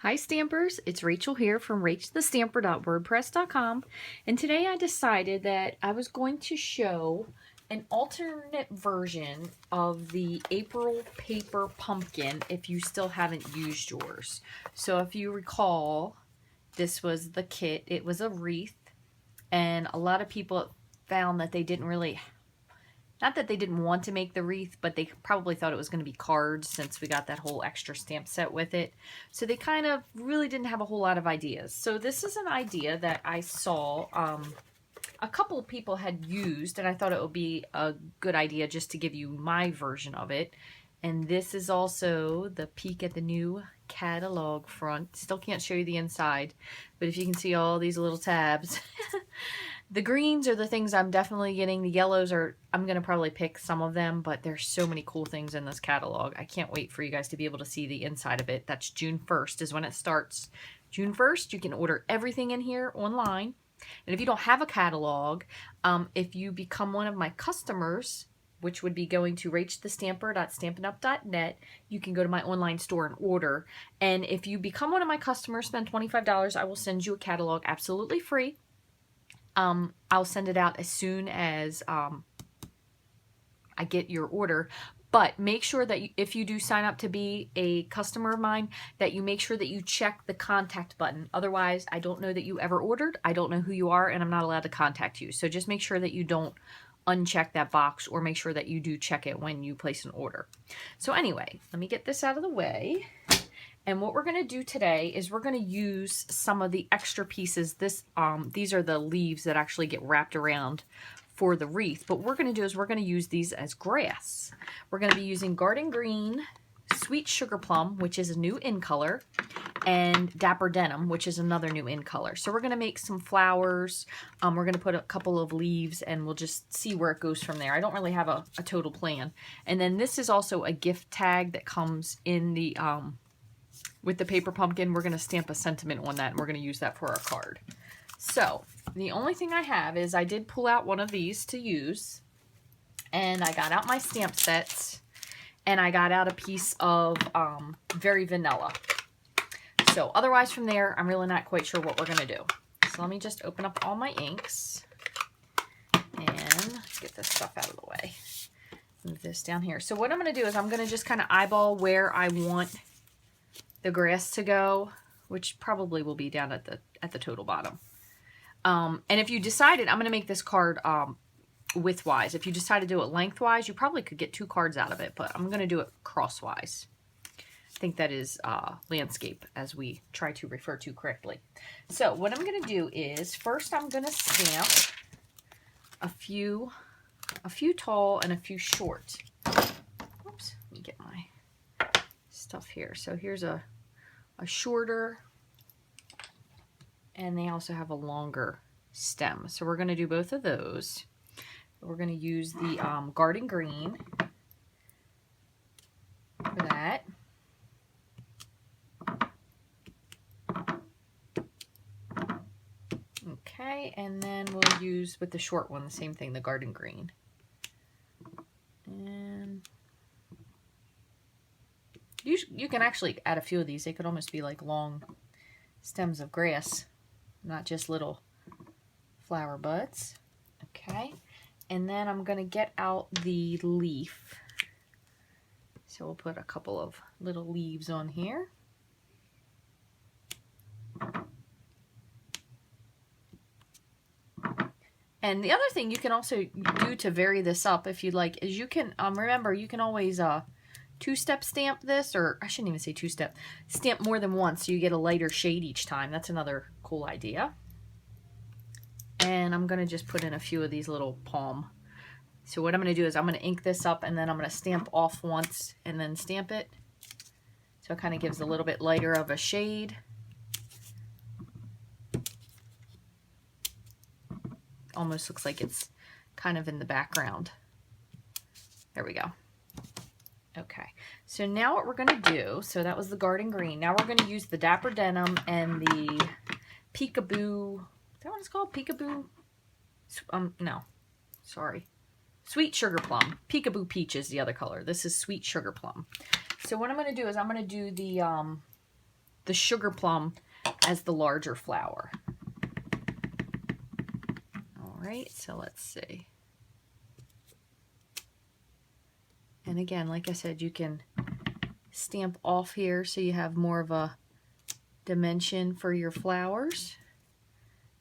Hi Stampers, it's Rachel here from Rachthestamper.wordpress.com, and today I decided that I was going to show an alternate version of the April Paper Pumpkin if you still haven't used yours. So if you recall, this was the kit. It was a wreath, and a lot of people found that they didn't really, not that they didn't want to make the wreath, but they probably thought it was going to be cards since we got that whole extra stamp set with it. So they kind of really didn't have a whole lot of ideas. So this is an idea that I saw a couple of people had used, and I thought it would be a good idea just to give you my version of it. And this is also the peek at the new catalog front. Still can't show you the inside, but if you can see all these little tabs. The greens are the things I'm definitely getting. The yellows are, I'm going to probably pick some of them, but there's so many cool things in this catalog. I can't wait for you guys to be able to see the inside of it. That's June 1st is when it starts. June 1st, you can order everything in here online. And if you don't have a catalog, if you become one of my customers, which would be going to rachthestamper.stampinup.net, you can go to my online store and order. And if you become one of my customers, spend $25, I will send you a catalog absolutely free. I'll send it out as soon as I get your order. But make sure that if you do sign up to be a customer of mine, that you make sure that you check the contact button. Otherwise, I don't know that you ever ordered. I don't know who you are, and I'm not allowed to contact you. So just make sure that you don't uncheck that box, or make sure that you do check it when you place an order. So anyway, let me get this out of the way. And what we're going to do today is we're going to use some of the extra pieces. These are the leaves that actually get wrapped around for the wreath. But what we're going to do is we're going to use these as grass. We're going to be using Garden Green, Sweet Sugar Plum, which is a new in color, and Dapper Denim, which is another new in color. So we're going to make some flowers. We're going to put a couple of leaves, and we'll just see where it goes from there. I don't really have a total plan. And then this is also a gift tag that comes in the with the paper pumpkin. We're going to stamp a sentiment on that, and we're going to use that for our card. So the only thing I have is I did pull out one of these to use, and I got out my stamp sets, and I got out a piece of Very Vanilla. So otherwise from there, I'm really not quite sure what we're going to do. So let me just open up all my inks and get this stuff out of the way. Move this down here. So what I'm going to do is I'm going to just kind of eyeball where I want the grass to go, which probably will be down at the total bottom. And if you decided, I'm going to make this card widthwise. If you decide to do it lengthwise, you probably could get 2 cards out of it, but I'm going to do it crosswise. I think that is landscape, as we try to refer to correctly. So what I'm going to do is first I'm going to stamp a few tall and a few short. Oops, let me get my stuff here. So here's a shorter, and they also have a longer stem. So we're going to do both of those. We're going to use the Garden Green for that. Okay, and then we'll use with the short one the same thing, the Garden Green. And you can actually add a few of these. They could almost be like long stems of grass, not just little flower buds. Okay, and then I'm going to get out the leaf. So we'll put a couple of little leaves on here. And the other thing you can also do to vary this up, if you'd like, is you can, remember, you can always 2-step stamp this, or I shouldn't even say 2-step, stamp more than once so you get a lighter shade each time. That's another cool idea. And I'm going to just put in a few of these little palm. So what I'm going to do is I'm going to ink this up, and then I'm going to stamp off once and then stamp it. So it kind of gives a little bit lighter of a shade. Almost looks like it's kind of in the background. There we go. Okay, so now what we're going to do, so that was the Garden Green. Now we're going to use the Dapper Denim and the Peekaboo, is that what it's called? Peekaboo? No, sorry. Sweet Sugar Plum. Peekaboo Peach is the other color. This is Sweet Sugar Plum. So what I'm going to do is I'm going to do the the sugar plum as the larger flower. All right, so let's see. And again, like I said, you can stamp off here so you have more of a dimension for your flowers.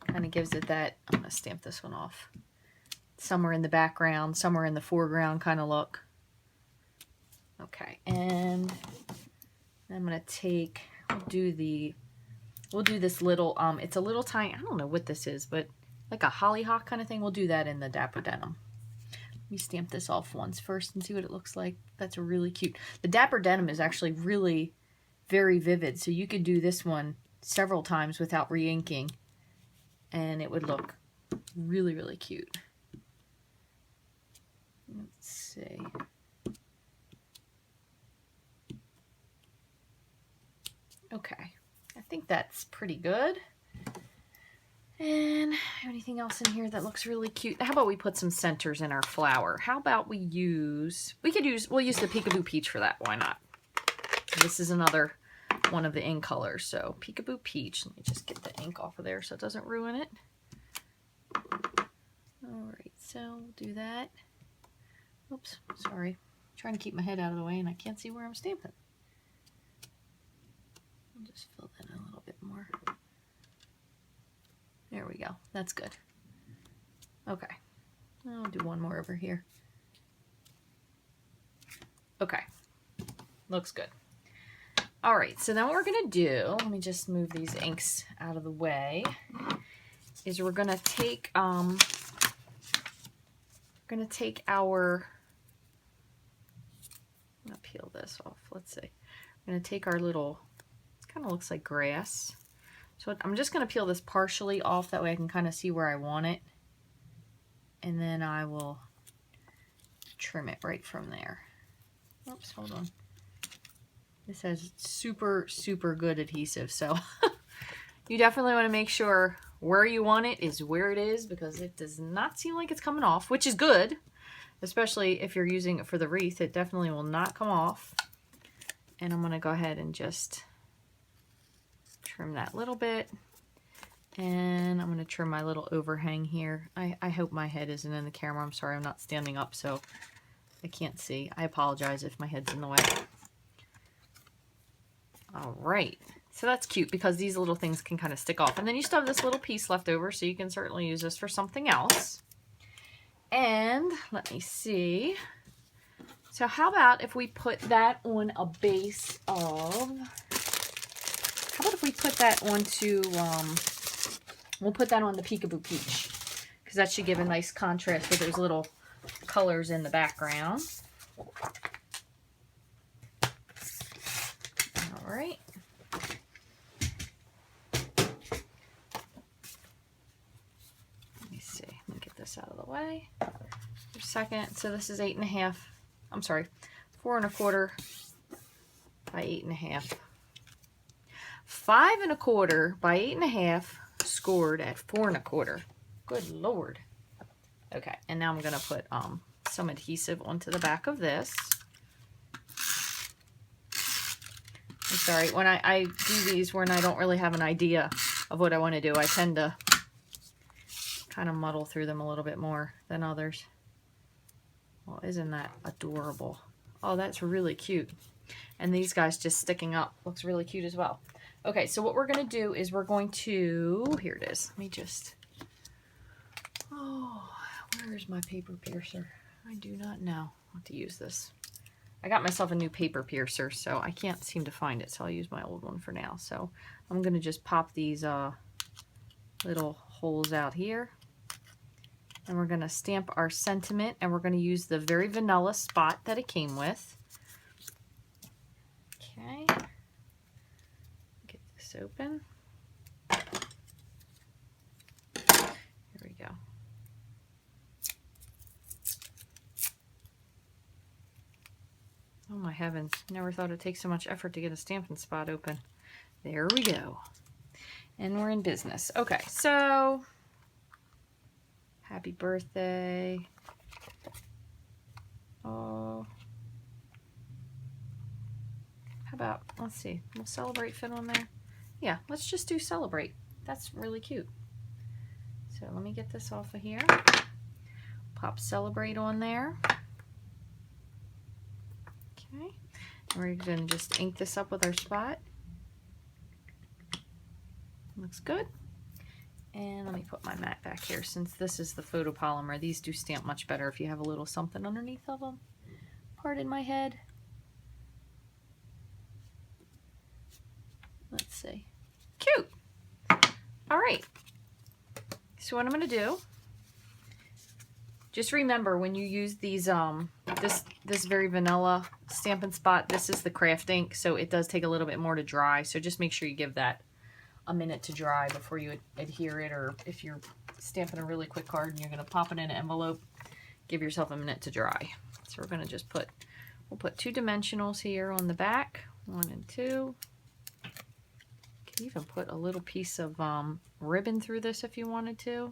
Kind of gives it that, I'm going to stamp this one off, somewhere in the background, somewhere in the foreground kind of look. Okay, and I'm going to take, we'll do this little, it's a little tiny, I don't know what this is, but like a hollyhock kind of thing. We'll do that in the Dapper Denim. Let me stamp this off once first and see what it looks like. That's really cute. The Dapper Denim is actually really very vivid, so you could do this one several times without re-inking, and it would look really, really cute. Let's see. Okay, I think that's pretty good. And anything else in here that looks really cute? How about we put some centers in our flower? How about we'll use the Peekaboo Peach for that. Why not? So this is another one of the In Colors. So Peekaboo Peach. Let me just get the ink off of there so it doesn't ruin it. All right, so we'll do that. Oops, sorry. I'm trying to keep my head out of the way and I can't see where I'm stamping. I'll just fill that in a little bit more. There we go. That's good. Okay. I'll do one more over here. Okay. Looks good. All right. So then what we're going to do, let me just move these inks out of the way, is we're going to take, our, I'm going to peel this off. Let's see. I'm going to take our little, it kind of looks like grass. So I'm just going to peel this partially off, that way I can kind of see where I want it. And then I will trim it right from there. Oops, hold on. This has super, super good adhesive, so you definitely want to make sure where you want it is where it is, because it does not seem like it's coming off, which is good, especially if you're using it for the wreath. It definitely will not come off. And I'm going to go ahead and just trim that little bit, and I'm going to trim my little overhang here. I hope my head isn't in the camera. I'm sorry, I'm not standing up, so I can't see. I apologize if my head's in the way. All right, so that's cute because these little things can kind of stick off, and then you still have this little piece left over, so you can certainly use this for something else. And let me see. So how about if we put that on a base of, how about if we put that onto, we'll put that on the Peekaboo Peach, because that should give a nice contrast with those little colors in the background. All right. Let me see. Let me get this out of the way for a second. So this is 8.5. I'm sorry, 4 1/4 by 8.5. 5 1/4 by 8.5, scored at 4 1/4. Good Lord. Okay, and now I'm going to put some adhesive onto the back of this. I'm sorry, when I do these when I don't really have an idea of what I want to do, I tend to kind of muddle through them a little bit more than others. Well, isn't that adorable? Oh, that's really cute. And these guys just sticking up looks really cute as well. Okay, so what we're going to do is we're going to, here it is. Let me just, oh, where is my paper piercer? I do not know how to use this. I got myself a new paper piercer, so I can't seem to find it, so I'll use my old one for now. So I'm going to just pop these little holes out here. And we're going to stamp our sentiment, and we're going to use the very vanilla spot that it came with. Okay. Get this open. Here we go. Oh my heavens, never thought it'd take so much effort to get a stamping spot open. There we go. And we're in business. Okay, so happy birthday. Oh. How about, let's see, will Celebrate fit on there? Yeah, let's just do Celebrate. That's really cute. So let me get this off of here. Pop Celebrate on there. Okay. And we're going to just ink this up with our spot. Looks good. And let me put my mat back here since this is the photopolymer. These do stamp much better if you have a little something underneath of them. Pardon my head. Let's see. Cute. All right. So what I'm going to do, just remember when you use these, this very vanilla Stampin' Spot, this is the craft ink, so it does take a little bit more to dry. So just make sure you give that a minute to dry before you adhere it, or if you're stamping a really quick card and you're going to pop it in an envelope, give yourself a minute to dry. So we're going to just put, we'll put 2 dimensionals here on the back, 1 and 2. Can even put a little piece of ribbon through this if you wanted to.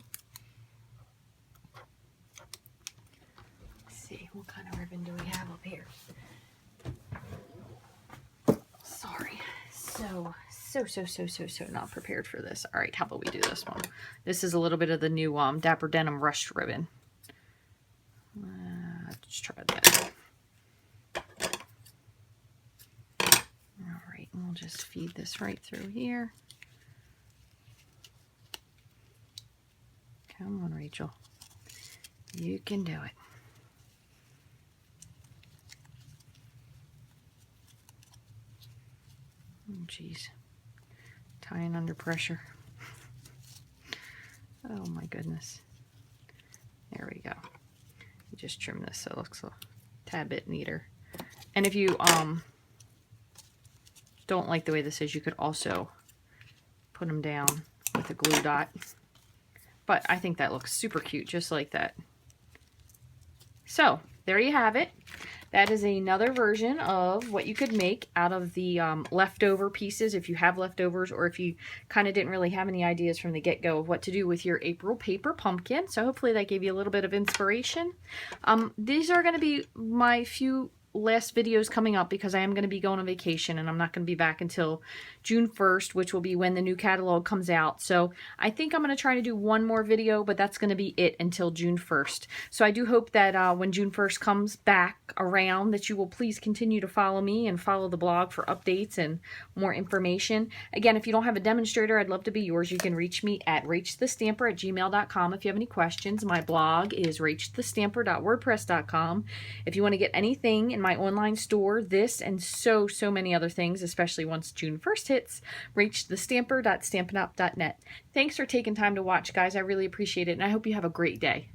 Let's see, what kind of ribbon do we have up here? Sorry, so not prepared for this. All right, how about we do this one? This is a little bit of the new Dapper Denim Ruched ribbon. Let's try that. All right, and we'll just feed this right through here. Come on, Rachel. You can do it. Oh, geez. Tying under pressure. Oh my goodness. There we go. You just trim this so it looks a tad bit neater. And if you don't like the way this is, you could also put them down with a glue dot. But I think that looks super cute, just like that. So, there you have it. That is another version of what you could make out of the leftover pieces, if you have leftovers, or if you kind of didn't really have any ideas from the get-go of what to do with your April paper pumpkin. So hopefully that gave you a little bit of inspiration. These are going to be my few last videos coming up because I am going to be going on vacation and I'm not going to be back until June 1st, which will be when the new catalog comes out. So I think I'm going to try to do one more video, but that's going to be it until June 1st. So I do hope that when June 1st comes back around that you will please continue to follow me and follow the blog for updates and more information. Again, if you don't have a demonstrator, I'd love to be yours. You can reach me at rachthestamper@gmail.com if you have any questions. My blog is rachthestamper.wordpress.com. If you want to get anything in my online store, this and so many other things, especially once June 1st hits, rachthestamper.stampinup.net. Thanks for taking time to watch, guys. I really appreciate it, and I hope you have a great day.